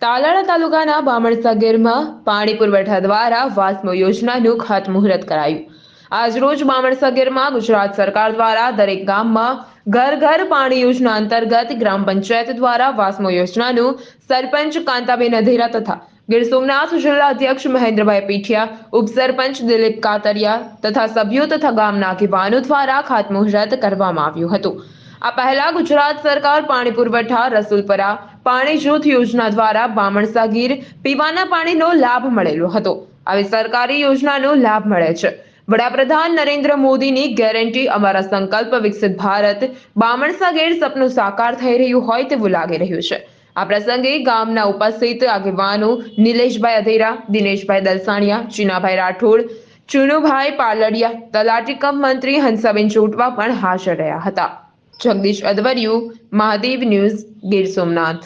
તાલાળા તાલુકાના બામણસા ગીરમાં પાણી પુરવઠા દ્વારા વાસ્મો યોજનાનું ખાતમુહૂર્ત કરાયું। આજરોજ બામણસા ગીરમાં ગુજરાત સરકાર દ્વારા દરેક ગામમાં ઘર ઘર પાણી યોજના અંતર્ગત ગ્રામ પંચાયત દ્વારા વાસ્મો યોજનાનું સરપંચ કાંતાબેન અધેરા તથા ગીર સોમનાથ જિલ્લા અધ્યક્ષ મહેન્દ્રભાઈ પીઠિયા, ઉપસરપંચ દિલીપ કાતરિયા તથા સભ્યો તથા ગામના આગેવાનો દ્વારા ખાતમુહૂર્ત કરવામાં આવ્યું હતું। આ પહેલા ગુજરાત સરકાર પાણી પુરવઠા રસુલપરા પાણી જૂથ યોજના દ્વારા બામણસા ગીર પીવાના પાણીનો લાભ મળેલો હતો। આવી સરકારી યોજનાનો લાભ મળે છે। વડાપ્રધાન નરેન્દ્ર મોદીની ગેરંટી અમારા સંકલ્પ વિકસિત ભારત બામણસા ગીર સપનું સાકાર થઈ રહ્યું હોય તેવું લાગી રહ્યું છે। આ પ્રસંગે ગામના ઉપસ્થિત આગેવાનો નિલેશભાઈ અધેરા, દિનેશભાઈ દલસાણિયા, ચીનાભાઈ રાઠોડ, ચુનુભાઈ પાલડિયા, તલાટી કમ મંત્રી હંસાબેન જોટવા પણ હાજર રહ્યા હતા। જગદીશ અદવરિયું, મહાદેવ ન્યૂઝ, ગીર સોમનાથ।